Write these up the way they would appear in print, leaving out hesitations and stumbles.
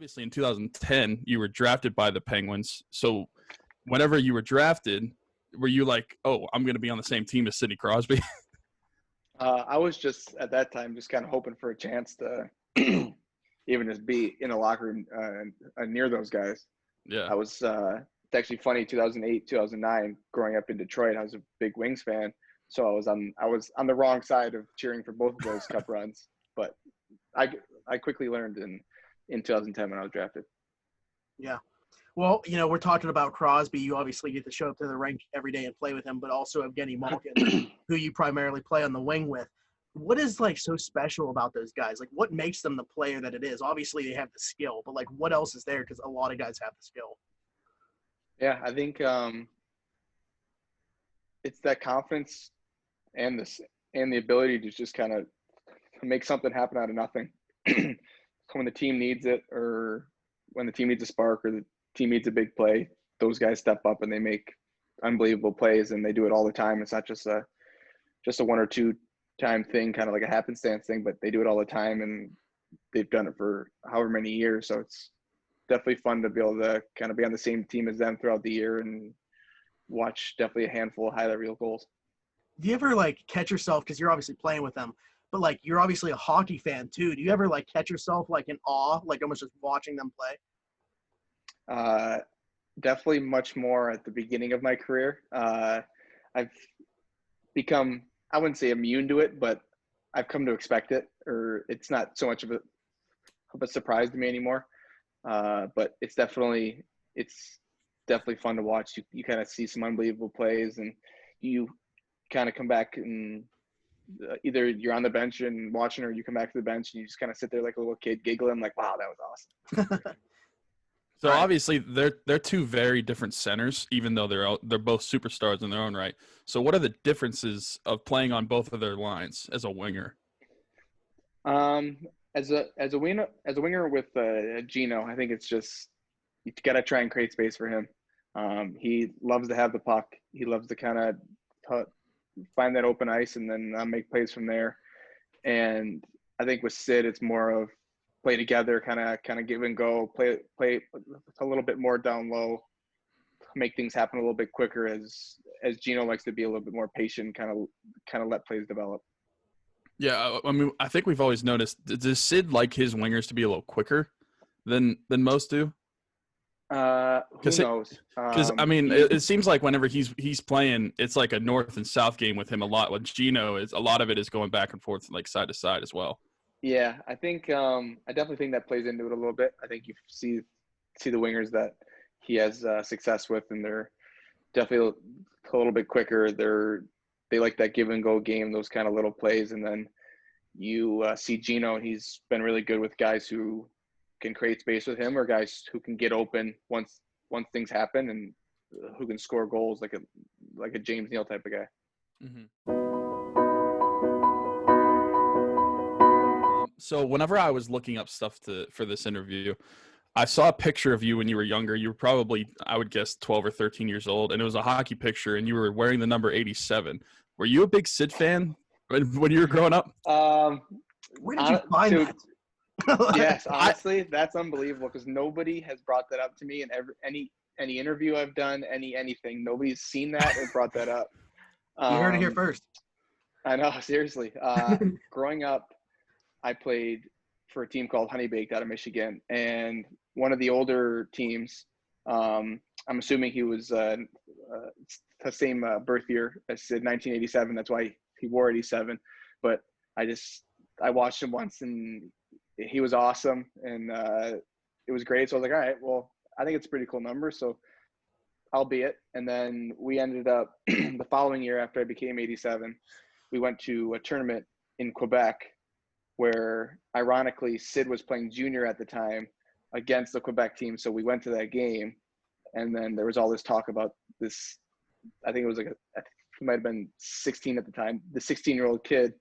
obviously in 2010 you were drafted by the Penguins. So whenever you were drafted, were you like, oh, I'm going to be on the same team as Sidney Crosby? I was just at that time just kind of hoping for a chance to even just be in a locker room near those guys. Yeah. I was it's actually funny. 2008, 2009, growing up in Detroit, I was a big Wings fan, so I was on the wrong side of cheering for both of those cup runs. But I quickly learned in 2010 when I was drafted. Yeah. Well, we're talking about Crosby. You obviously get to show up to the rink every day and play with him, but also Evgeni Malkin, who you primarily play on the wing with. What is, so special about those guys? What makes them the player that it is? Obviously, they have the skill, but, what else is there? Because a lot of guys have the skill. Yeah, I think it's that confidence and the ability to just kind of make something happen out of nothing. When the team needs it, or when the team needs a spark, or the team needs a big play, those guys step up and they make unbelievable plays, and they do it all the time. It's not just a one or two time thing, kind of like a happenstance thing, but they do it all the time, and they've done it for however many years. So it's definitely fun to be able to kind of be on the same team as them throughout the year and watch definitely a handful of highlight reel goals. Do you ever catch yourself, because you're obviously playing with them, but you're obviously a hockey fan too. Do you ever catch yourself in awe, almost just watching them play? Definitely much more at the beginning of my career. I've become, I wouldn't say immune to it, but I've come to expect it, or it's not so much of a surprise to me anymore. But it's definitely fun to watch. You kind of see some unbelievable plays, and you kind of come back and either you're on the bench and watching, or you come back to the bench and you just kind of sit there like a little kid giggling, like, wow, that was awesome. So obviously they're two very different centers, even though they're both superstars in their own right. So what are the differences of playing on both of their lines as a winger? As a winger with Geno, I think it's just you got to try and create space for him. He loves to have the puck. He loves to kind of find that open ice and then make plays from there. And I think with Sid, it's more of play together, kind of give and go, play a little bit more down low, make things happen a little bit quicker. As Geno likes to be a little bit more patient, kind of let plays develop. Yeah, I mean, I think we've always noticed. Does Sid like his wingers to be a little quicker than most do? Who knows? Because I mean, it seems like whenever he's playing, it's like a north and south game with him a lot. With Geno, a lot of it is going back and forth, side to side as well. Yeah, I think I definitely think that plays into it a little bit. I think you see the wingers that he has success with, and they're definitely a little bit quicker. They like that give and go game, those kind of little plays, and then you see Geno. He's been really good with guys who can create space with him, or guys who can get open once things happen, and who can score goals like a James Neal type of guy. Mm-hmm. So whenever I was looking up stuff for this interview, I saw a picture of you when you were younger. You were probably, I would guess, 12 or 13 years old, and it was a hockey picture, and you were wearing the number 87. Were you a big Sid fan when you were growing up? Where did you find that? Yes, honestly, that's unbelievable, because nobody has brought that up to me in any interview I've done, anything. Nobody's seen that or brought that up. You heard it here first. I know, seriously. Growing up, I played for a team called Honey Baked out of Michigan, and one of the older teams, I'm assuming he was the same birth year as Sid, 1987. That's why he wore 87. But I watched him once, and he was awesome, and it was great. So I was like, all right, well, I think it's a pretty cool number, so I'll be it. And then we ended up the following year, after I became 87, we went to a tournament in Quebec, where ironically Sid was playing junior at the time against the Quebec team. So we went to that game, and then there was all this talk about this. I think it was he might have been 16 at the time, the 16-year-old kid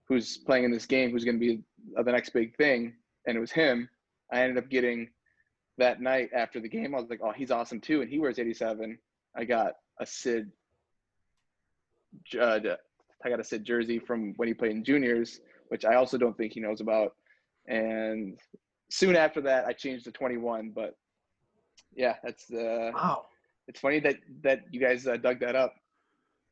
who's playing in this game, who's going to be the next big thing. And it was him. I ended up getting that night after the game. I was like, oh, he's awesome too. And he wears 87. I got a Sid jersey from when he played in juniors, which I also don't think he knows about. And soon after that, I changed to 21. But yeah, that's Wow. it's funny that you guys dug that up.